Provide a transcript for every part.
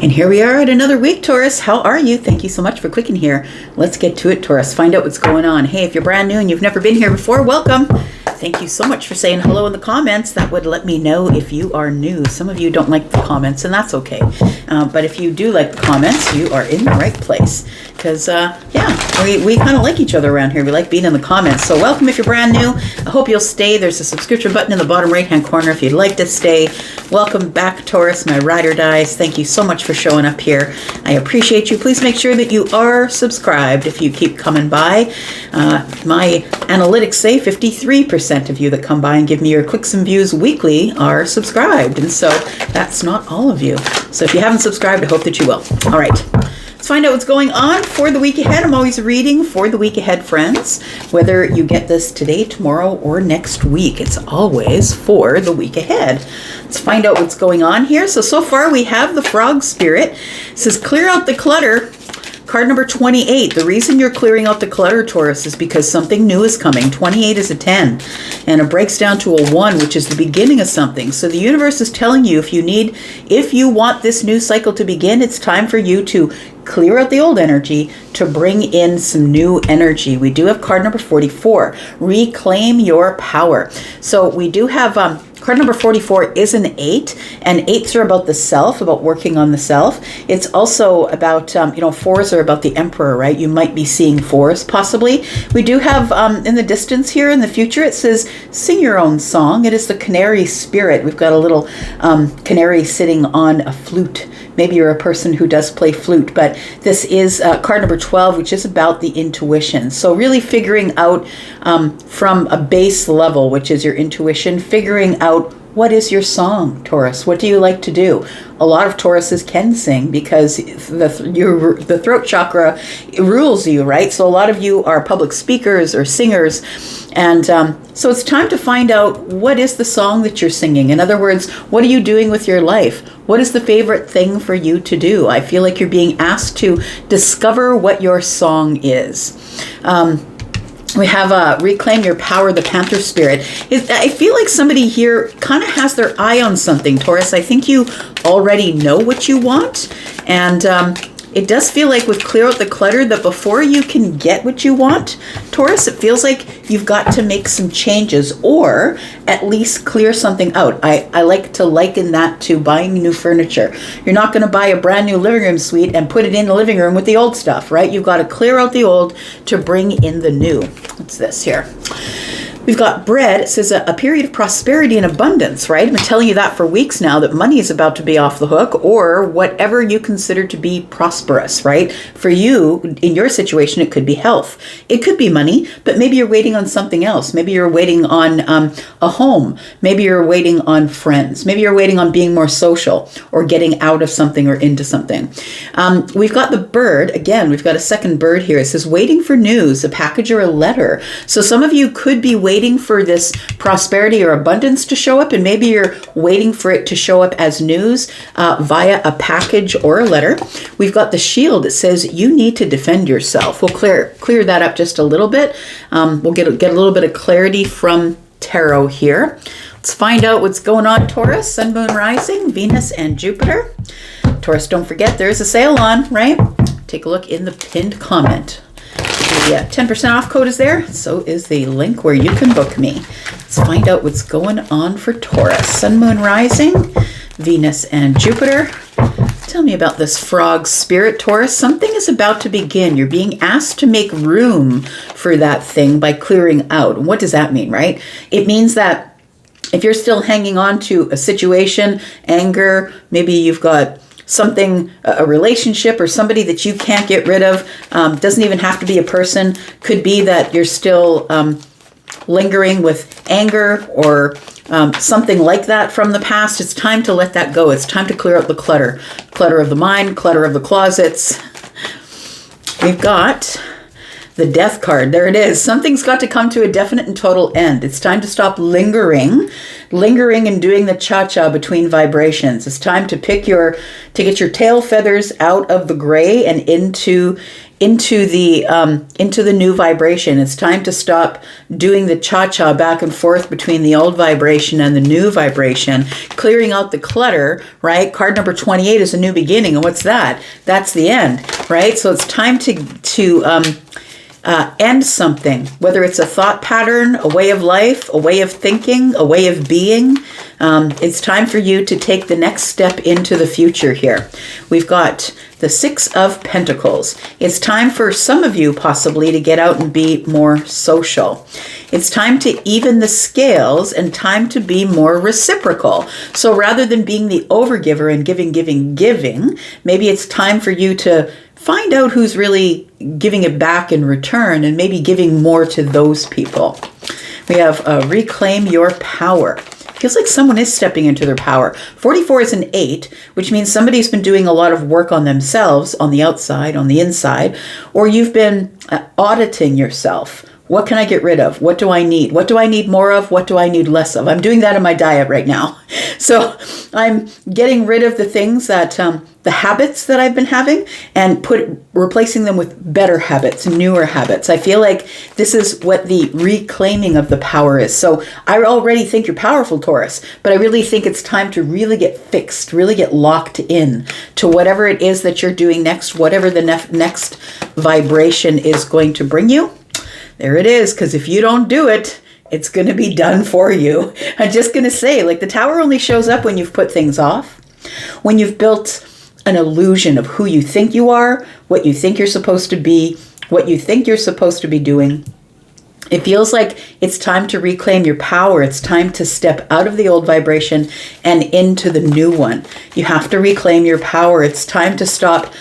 And here we are at another week, Taurus. How are you? Thank you so much for clicking here. Let's get to it, Taurus. Find out what's going on. Hey, if you're brand new and you've never been here before, welcome. Thank you so much for saying hello in the comments. That would let me know if you are new. Some of you don't like the comments, and that's okay. But if you do like the comments, you are in the right place. Because, we kind of like each other around here. We like being in the comments. So welcome if you're brand new. I hope you'll stay. There's a subscription button in the bottom right-hand corner if you'd like to stay. Welcome back, Taurus, my ride or dies. Thank you so much for showing up here. I appreciate you. Please make sure that you are subscribed if you keep coming by. My analytics say 53% of you that come by and give me your clicks and views weekly are subscribed. And so that's not all of you. So if you haven't subscribed, I hope that you will. All right. Let's find out what's going on for the week ahead. I'm always reading for the week ahead, friends. Whether you get this today, tomorrow, or next week, it's always for the week ahead. Let's find out what's going on here. So far we have the frog spirit. It says clear out the clutter. Card number 28. The reason you're clearing out the clutter, Taurus, is because something new is coming. 28 is a 10, and it breaks down to a 1, which is the beginning of something. So the universe is telling you if you want this new cycle to begin, it's time for you to clear out the old energy to bring in some new energy. We do have card number 44. Reclaim your power. So we do have card number 44 is an 8, and 8s are about the self, about working on the self. It's also about, 4s are about the emperor, right? You might be seeing 4s possibly. We do have in the distance here in the future, it says sing your own song. It is the canary spirit. We've got a little canary sitting on a flute. Maybe you're a person who does play flute, but this is card number 12, which is about the intuition. So really figuring out from a base level, which is your intuition, figuring out what is your song, Taurus? What do you like to do? A lot of Tauruses can sing because the throat chakra rules you, right? So a lot of you are public speakers or singers. And so it's time to find out what is the song that you're singing. In other words, what are you doing with your life? What is the favorite thing for you to do? I feel like you're being asked to discover what your song is. We have Reclaim Your Power, the Panther Spirit. I feel like somebody here kind of has their eye on something, Taurus. I think you already know what you want. And it does feel like with Clear Out the Clutter that before you can get what you want, Taurus, it feels like you've got to make some changes or at least clear something out. I like to liken that to buying new furniture. You're not going to buy a brand new living room suite and put it in the living room with the old stuff, right? You've got to clear out the old to bring in the new. What's this here? We've got bread. It says a period of prosperity and abundance, right? I've been telling you that for weeks now, that money is about to be off the hook or whatever you consider to be prosperous, right? For you, in your situation, it could be health. It could be money, but maybe you're waiting on something else. Maybe you're waiting on a home. Maybe you're waiting on friends. Maybe you're waiting on being more social or getting out of something or into something. We've got the bird. Again, we've got a second bird here. It says waiting for news, a package or a letter. So some of you could be waiting for this prosperity or abundance to show up, and maybe you're waiting for it to show up as news via a package or a letter. We've got the shield. It says you need to defend yourself. We'll clear that up just a little bit. We'll get a little bit of clarity from tarot here. Let's find out what's going on, Taurus. Sun, Moon, Rising, Venus, and Jupiter. Taurus, don't forget there's a sale on, right? Take a look in the pinned comment. The 10% off code is there. So is the link where you can book me. Let's find out what's going on for Taurus. Sun, Moon, Rising, Venus, and Jupiter. Tell me about this frog spirit, Taurus. Something is about to begin. You're being asked to make room for that thing by clearing out. And what does that mean, right? It means that if you're still hanging on to a situation, anger, maybe you've got something, a relationship or somebody that you can't get rid of, doesn't even have to be a person, could be that you're still lingering with anger or something like that from the past. It's time to let that go. It's time to clear out the clutter of the mind, clutter of the closets. We've got the death card. There it is. Something's got to come to a definite and total end. It's time to stop lingering and doing the cha-cha between vibrations. It's time to get your tail feathers out of the gray and into into the new vibration. It's time to stop doing the cha-cha back and forth between the old vibration and the new vibration, clearing out the clutter, right? Card number 28 is a new beginning. And what's that? That's the end, right? So it's time to end something, whether it's a thought pattern, a way of life, a way of thinking, a way of being. It's time for you to take the next step into the future here. We've got the Six of Pentacles. It's time for some of you possibly to get out and be more social. It's time to even the scales and time to be more reciprocal. So rather than being the overgiver and giving, maybe it's time for you to find out who's really giving it back in return and maybe giving more to those people. We have reclaim your power. Feels like someone is stepping into their power. 44 is an 8, which means somebody's been doing a lot of work on themselves, on the outside, on the inside, or you've been auditing yourself. What can I get rid of? What do I need? What do I need more of? What do I need less of? I'm doing that in my diet right now. So I'm getting rid of the things that, the habits that I've been having and replacing them with better habits, newer habits. I feel like this is what the reclaiming of the power is. So I already think you're powerful, Taurus, but I really think it's time to really get fixed, really get locked in to whatever it is that you're doing next, whatever the next vibration is going to bring you. There it is, because if you don't do it, it's going to be done for you. I'm just going to say, like, the Tower only shows up when you've put things off, when you've built an illusion of who you think you are, what you think you're supposed to be, what you think you're supposed to be doing. It feels like it's time to reclaim your power. It's time to step out of the old vibration and into the new one. You have to reclaim your power. It's time to stop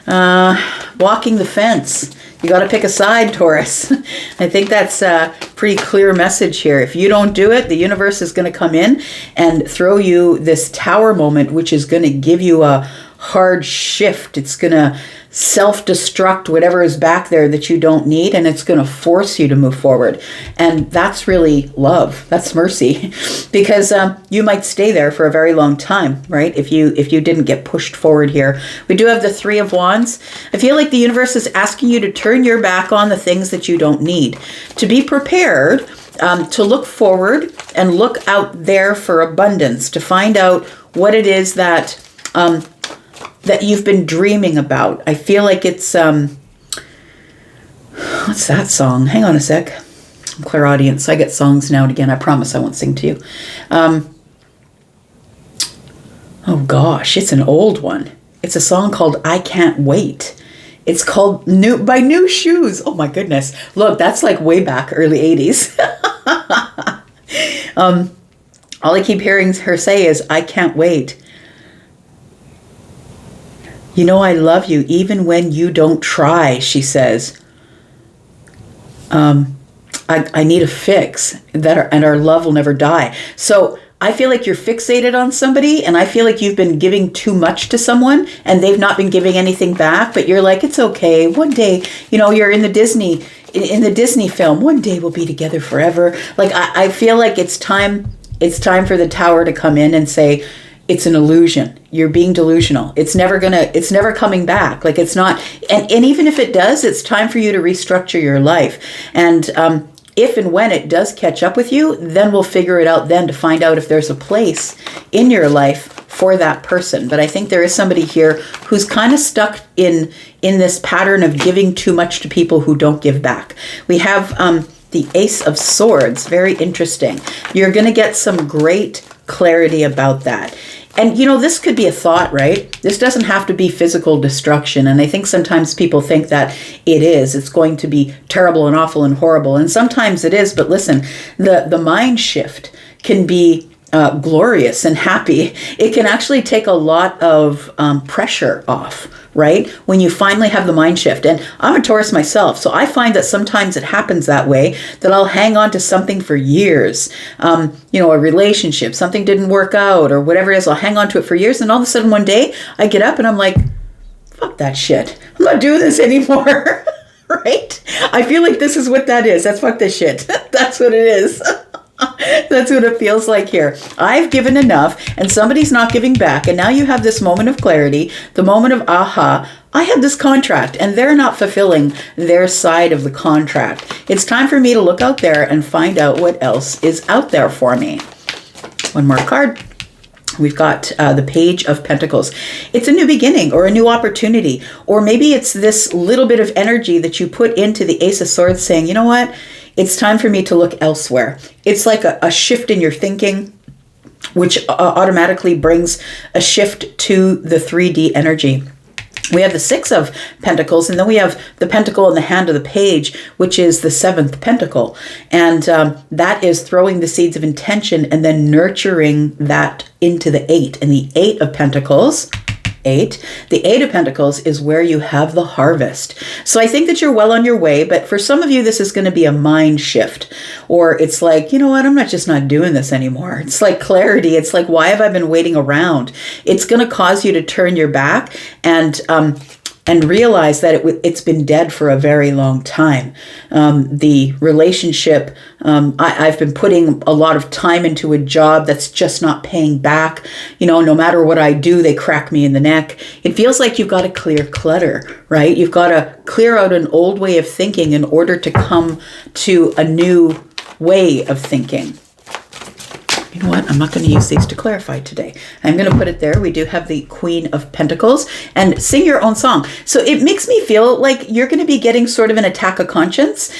walking the fence. You got to pick a side, Taurus. I think that's a pretty clear message here. If you don't do it, the universe is going to come in and throw you this Tower moment, which is going to give you a hard shift. It's going to self-destruct whatever is back there that you don't need, and it's going to force you to move forward. And that's really love. That's mercy, because you might stay there for a very long time, right? If you didn't get pushed forward here. We do have the Three of Wands. I feel like the universe is asking you to turn your back on the things that you don't need, to be prepared, to look forward and look out there for abundance, to find out what it is that that you've been dreaming about. I feel like it's, what's that song? Hang on a sec. I'm clairaudience. I get songs now and again. I promise I won't sing to you. Oh gosh, it's an old one. It's a song called I Can't Wait. It's called by New Shoes. Oh my goodness. Look, that's like way back, early 80s. All I keep hearing her say is, I can't wait. You know, I love you even when you don't try, she says. I need a fix, and our love will never die. So I feel like you're fixated on somebody, and I feel like you've been giving too much to someone, and they've not been giving anything back, but you're like, it's okay. One day, you're in the Disney film. One day we'll be together forever. Like, I feel like it's time for the Tower to come in and say, it's an illusion. You're being delusional. It's never coming back. Like, it's not, and even if it does, it's time for you to restructure your life. And if and when it does catch up with you, then we'll figure it out then to find out if there's a place in your life for that person. But I think there is somebody here who's kind of stuck in this pattern of giving too much to people who don't give back. We have the Ace of Swords. Very interesting. You're going to get some great clarity about that. And, this could be a thought, right? This doesn't have to be physical destruction. And I think sometimes people think that it is. It's going to be terrible and awful and horrible. And sometimes it is. But listen, the mind shift can be glorious and happy. It can actually take a lot of pressure off, right? When you finally have the mind shift. And I'm a Taurus myself, so I find that sometimes it happens that way, that I'll hang on to something for years. A relationship, something didn't work out or whatever it is, I'll hang on to it for years. And all of a sudden one day I get up and I'm like, fuck that shit. I'm not doing this anymore. Right? I feel like this is what that is. That's fuck this shit. That's what it is. That's what it feels like here. I've given enough and somebody's not giving back. And now you have this moment of clarity, the moment of aha. I had this contract and they're not fulfilling their side of the contract. It's time for me to look out there and find out what else is out there for me. One more card. We've got the Page of Pentacles. It's a new beginning or a new opportunity, or maybe it's this little bit of energy that you put into the Ace of Swords saying, you know what, it's time for me to look elsewhere. It's like a shift in your thinking, which automatically brings a shift to the 3D energy. We have the Six of Pentacles, and then we have the Pentacle in the hand of the Page, which is the seventh Pentacle. And that is throwing the seeds of intention and then nurturing that into the Eight. And the Eight of Pentacles, the Eight of Pentacles is where you have the harvest. So I think that you're well on your way, but for some of you, this is going to be a mind shift, or it's like, you know what, I'm not doing this anymore. It's like clarity. It's like, why have I been waiting around? It's going to cause you to turn your back and realize that it's been dead for a very long time. The relationship, I've been putting a lot of time into a job that's just not paying back. You know, no matter what I do, they crack me in the neck. It feels like you've got to clear clutter, right? You've got to clear out an old way of thinking in order to come to a new way of thinking. You know what? I'm not going to use these to clarify today. I'm going to put it there. We do have the Queen of Pentacles, and sing your own song. So it makes me feel like you're going to be getting sort of an attack of conscience,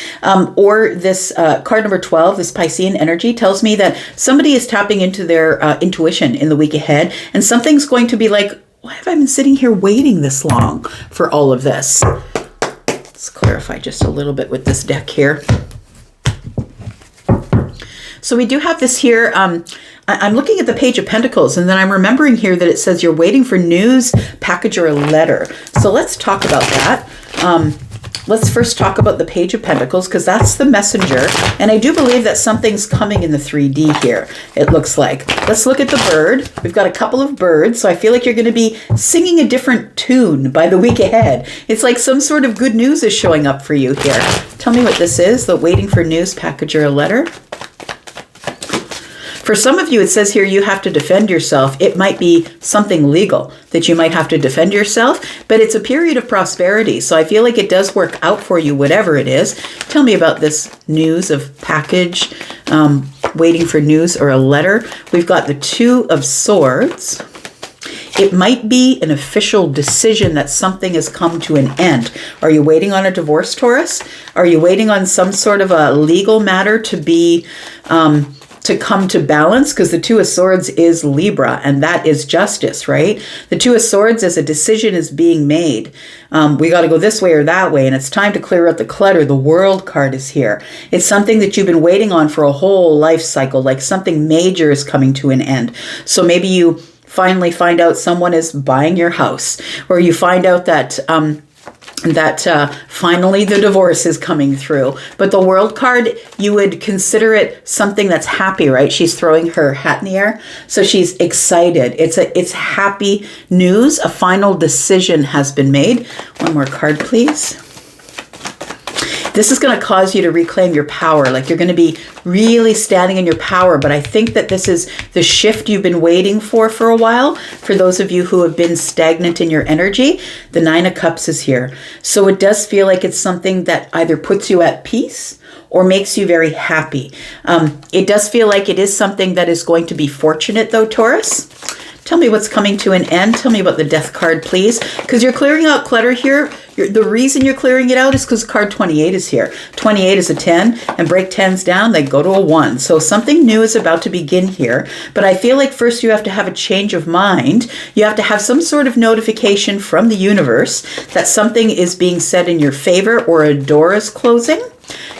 or this card number 12, this Piscean energy, tells me that somebody is tapping into their intuition in the week ahead, and something's going to be like, why have I been sitting here waiting this long for all of this? Let's clarify just a little bit with this deck here. So we do have this here. I'm looking at the Page of Pentacles, and then I'm remembering here that it says you're waiting for news, package, or a letter. So let's talk about that. Let's first talk about the Page of Pentacles, because that's the messenger. And I do believe that something's coming in the 3D here, it looks like. Let's look at the bird. We've got a couple of birds, so I feel like you're going to be singing a different tune by the week ahead. It's like some sort of good news is showing up for you here. Tell me what this is, the waiting for news, package, or a letter. For some of you, it says here you have to defend yourself. It might be something legal that you might have to defend yourself, but it's a period of prosperity. So I feel like it does work out for you, whatever it is. Tell me about this news of package, waiting for news or a letter. We've got the Two of Swords. It might be an official decision that something has come to an end. Are you waiting on a divorce, Taurus? Are you waiting on some sort of a legal matter to be to come to balance? Because the Two of Swords is Libra, and that is justice, right? The Two of Swords is a decision is being made. We got to go this way or that way, and it's time to clear out the clutter. The World card is here. It's something that you've been waiting on for a whole life cycle, like something major is coming to an end. So maybe you finally find out someone is buying your house, or you find out that finally the divorce is coming through. But the World card, you would consider it something that's happy, right? She's throwing her hat in the air, so she's excited. It's happy news. A final decision has been made. One more card, please. This is going to cause you to reclaim your power. Like you're going to be really standing in your power. But I think that this is the shift you've been waiting for a while. For those of you who have been stagnant in your energy, the Nine of Cups is here. So it does feel like it's something that either puts you at peace or makes you very happy. It does feel like it is something that is going to be fortunate though, Taurus. Tell me what's coming to an end. Tell me about the Death card, please. Because you're clearing out clutter here. The reason you're clearing it out is because card 28 is here. 28 is a 10, and break 10s down, they go to a 1. So something new is about to begin here. But I feel like first you have to have a change of mind. You have to have some sort of notification from the universe that something is being said in your favor, or a door is closing.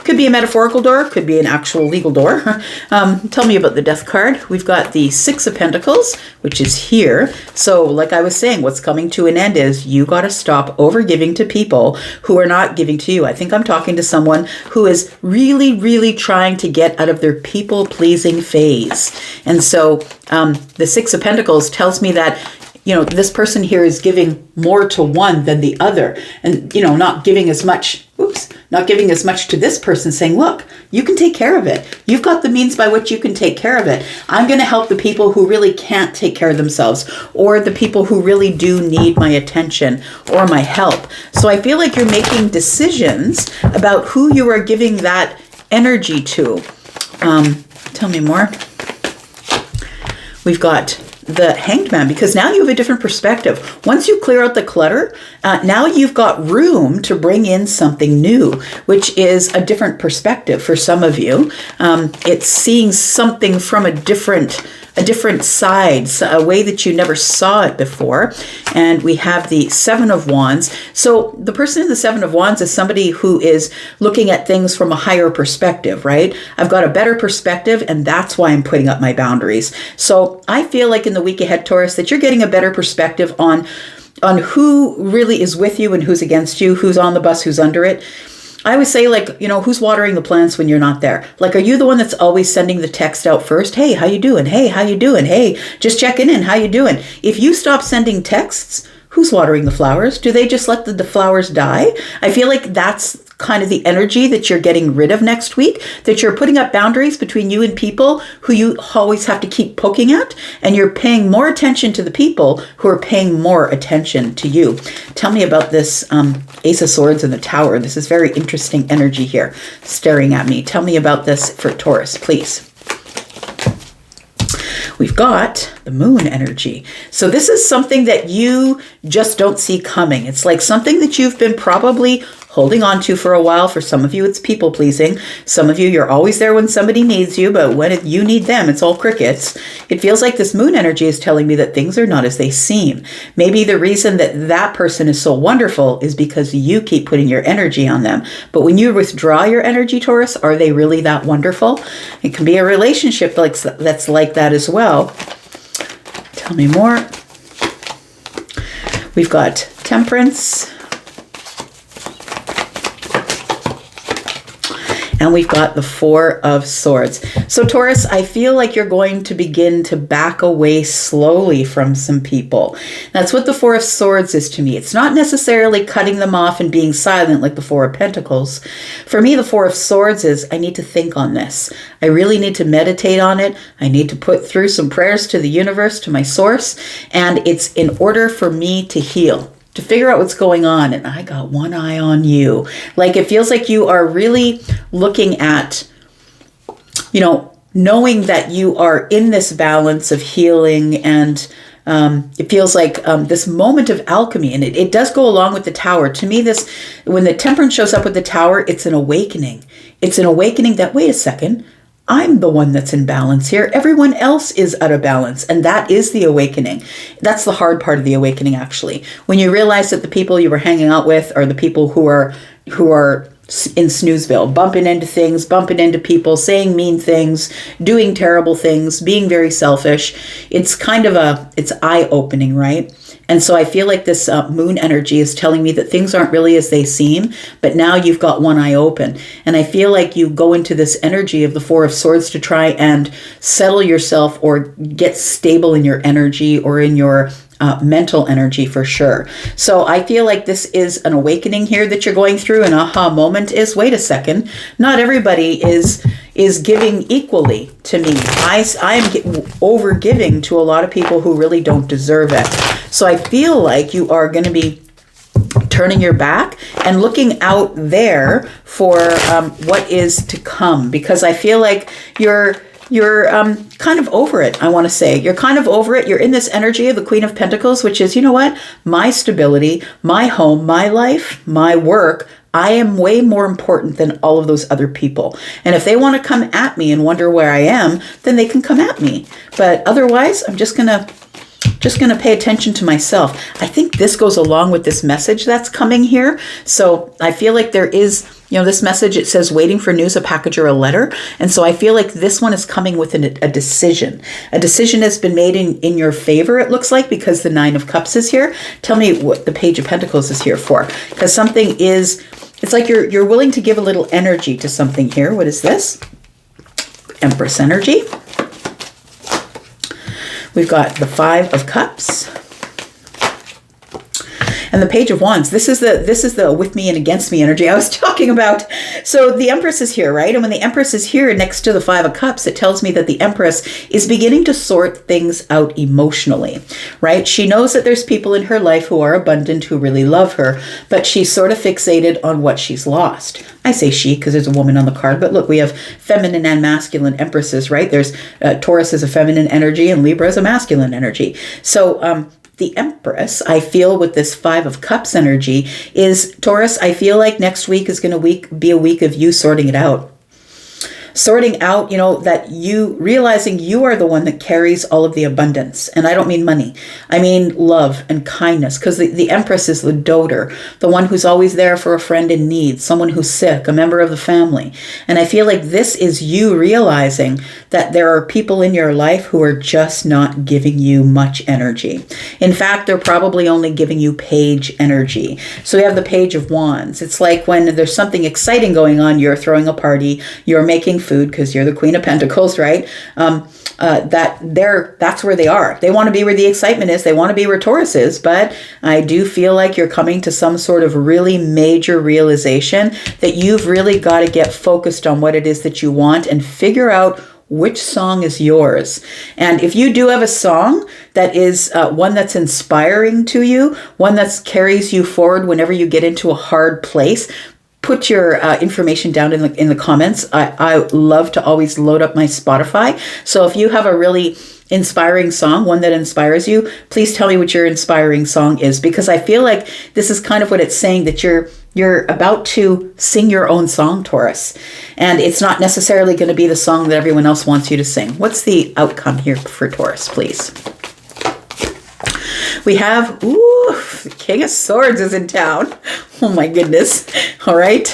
Could be a metaphorical door, could be an actual legal door. Tell me about the Death card. We've got the Six of Pentacles, which is here. So like I was saying, what's coming to an end is you got to stop over-giving to people who are not giving to you. I think I'm talking to someone who is really, really trying to get out of their people-pleasing phase. And so the Six of Pentacles tells me that, you know, this person here is giving more to one than the other, and, you know, not giving as much, not giving as much to this person, saying, look, you can take care of it. You've got the means by which you can take care of it. I'm going to help the people who really can't take care of themselves, or the people who really do need my attention or my help. So I feel like you're making decisions about who you are giving that energy to. Tell me more. We've got the Hanged Man, because now you have a different perspective. Once you clear out the clutter, now you've got room to bring in something new, which is a different perspective for some of you. It's seeing something from a different side, a way that you never saw it before. And we have the Seven of Wands. So the person in the Seven of Wands is somebody who is looking at things from a higher perspective, right? I've got a better perspective, and that's why I'm putting up my boundaries. So I feel like in the week ahead, Taurus, that you're getting a better perspective on who really is with you and who's against you, who's on the bus, who's under it. I always say, like, who's watering the plants when you're not there? Like, are you the one that's always sending the text out first? Hey, how you doing? Hey, how you doing? Hey, just checking in. How you doing? If you stop sending texts, who's watering the flowers? Do they just let the flowers die? I feel like that's kind of the energy that you're getting rid of next week, that you're putting up boundaries between you and people who you always have to keep poking at, and you're paying more attention to the people who are paying more attention to you. Tell me about this Ace of Swords and the Tower. This is very interesting energy here staring at me. Tell me about this for Taurus, please. We've got the Moon energy. So this is something that you just don't see coming. It's like something that you've been probably holding on to for a while. For some of you, it's people pleasing. Some of you, you're always there when somebody needs you, but when you need them, it's all crickets. It feels like this Moon energy is telling me that things are not as they seem. Maybe the reason that that person is so wonderful is because you keep putting your energy on them. But when you withdraw your energy, Taurus, are they really that wonderful? It can be a relationship that's like that as well. Tell me more. We've got Temperance. And we've got the Four of Swords. So Taurus, I feel like you're going to begin to back away slowly from some people. That's what the Four of Swords is to me. It's not necessarily cutting them off and being silent like the Four of Pentacles. For me, the Four of Swords is I need to think on this. I really need to meditate on it. I need to put through some prayers to the universe, to my source. And it's in order for me to heal, to figure out what's going on. And I got one eye on you. Like, it feels like you are really looking at, knowing that you are in this balance of healing. And it feels like this moment of alchemy. And it does go along with the Tower. To me, when the Temperance shows up with the Tower, it's an awakening. It's an awakening that, wait a second, I'm the one that's in balance here. Everyone else is out of balance. And that is the awakening. That's the hard part of the awakening, actually. When you realize that the people you were hanging out with are the people who are in Snoozeville, bumping into things, bumping into people, saying mean things, doing terrible things, being very selfish. It's kind of it's eye-opening, right? And so I feel like this Moon energy is telling me that things aren't really as they seem, but now you've got one eye open. And I feel like you go into this energy of the Four of Swords to try and settle yourself or get stable in your energy or in your mental energy for sure. So I feel like this is an awakening here that you're going through. An aha moment is, wait a second, not everybody is giving equally to me. I am over giving to a lot of people who really don't deserve it. So I feel like you are going to be turning your back and looking out there for what is to come, because I feel like you're kind of over it, I want to say. You're kind of over it. You're in this energy of the Queen of Pentacles, which is, you know what? My stability, my home, my life, my work, I am way more important than all of those other people. And if they want to come at me and wonder where I am, then they can come at me. But otherwise, I'm just going to pay attention to myself. I think this goes along with this message that's coming here. So I feel like there is, this message, it says waiting for news, a package or a letter. And so I feel like this one is coming with a decision. A decision has been made in your favor, it looks like, because the Nine of Cups is here. Tell me what the Page of Pentacles is here for. Because something is, it's like you're willing to give a little energy to something here. What is this? Empress energy. We've got the Five of Cups. And the Page of Wands, this is the with me and against me energy I was talking about. So the Empress is here, right? And when the Empress is here next to the Five of Cups, it tells me that the Empress is beginning to sort things out emotionally, right? She knows that there's people in her life who are abundant, who really love her, but she's sort of fixated on what she's lost. I say she because there's a woman on the card, but look, we have feminine and masculine empresses, right? There's Taurus is a feminine energy and Libra is a masculine energy. So the Empress, I feel with this Five of Cups energy is Taurus, I feel like next week is going to be a week of you sorting it out. Sorting out, that you realizing you are the one that carries all of the abundance. And I don't mean money. I mean love and kindness, because the Empress is the doter, the one who's always there for a friend in need, someone who's sick, a member of the family. And I feel like this is you realizing that there are people in your life who are just not giving you much energy. In fact, they're probably only giving you page energy. So we have the Page of Wands. It's like when there's something exciting going on, you're throwing a party, you're making food because you're the Queen of Pentacles, right? That's where they are. They want to be where the excitement is. They want to be where Taurus is. But I do feel like you're coming to some sort of really major realization that you've really got to get focused on what it is that you want and figure out which song is yours. And if you do have a song that is one that's inspiring to you, one that carries you forward whenever you get into a hard place, put your information down in the comments. I love to always load up my Spotify. So if you have a really inspiring song, one that inspires you, please tell me what your inspiring song is, because I feel like this is kind of what it's saying, that you're about to sing your own song, Taurus. And it's not necessarily going to be the song that everyone else wants you to sing. What's the outcome here for Taurus, please? We have, the King of Swords is in town. Oh my goodness. All right.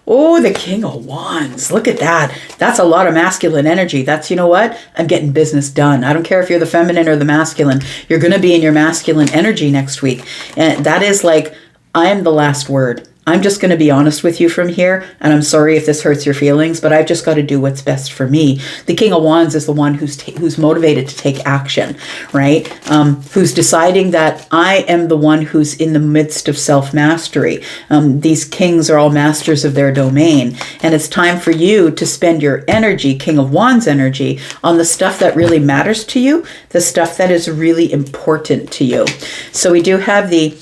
Oh, the King of Wands. Look at that. That's a lot of masculine energy. That's, you know what? I'm getting business done. I don't care if you're the feminine or the masculine. You're going to be in your masculine energy next week. And that is like, I'm the last word. I'm just going to be honest with you from here, and I'm sorry if this hurts your feelings, but I've just got to do what's best for me. The King of Wands is the one who's motivated to take action, right? Who's deciding that I am the one who's in the midst of self-mastery. These kings are all masters of their domain, and it's time for you to spend your energy, King of Wands energy, on the stuff that really matters to you, the stuff that is really important to you. So we do have the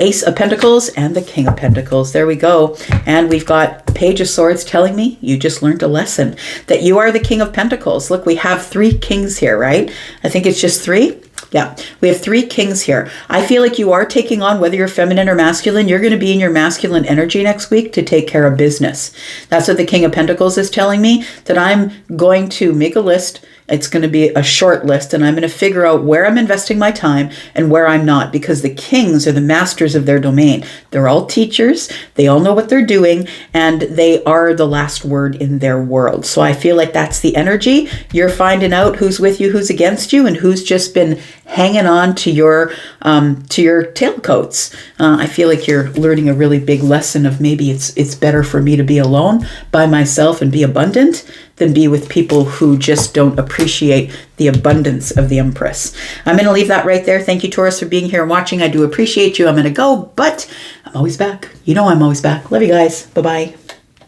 Ace of Pentacles and the King of Pentacles. There we go. And we've got Page of Swords telling me you just learned a lesson, that you are the King of Pentacles. Look, we have 3 kings here, right? I think it's just 3. Yeah, we have 3 kings here. I feel like you are taking on, whether you're feminine or masculine, you're going to be in your masculine energy next week to take care of business. That's what the King of Pentacles is telling me, that I'm going to make a list. It's going to be a short list, and I'm going to figure out where I'm investing my time and where I'm not, because the kings are the masters of their domain. They're all teachers. They all know what they're doing, and they are the last word in their world. So I feel like that's the energy. You're finding out who's with you, who's against you, and who's just been hanging on to your tailcoats. I feel like you're learning a really big lesson of maybe it's better for me to be alone by myself and be abundant than be with people who just don't appreciate the abundance of the Empress. I'm going to leave that right there. Thank you, Taurus, for being here and watching. I do appreciate you. I'm going to go, but I'm always back. You know I'm always back. Love you guys. Bye-bye.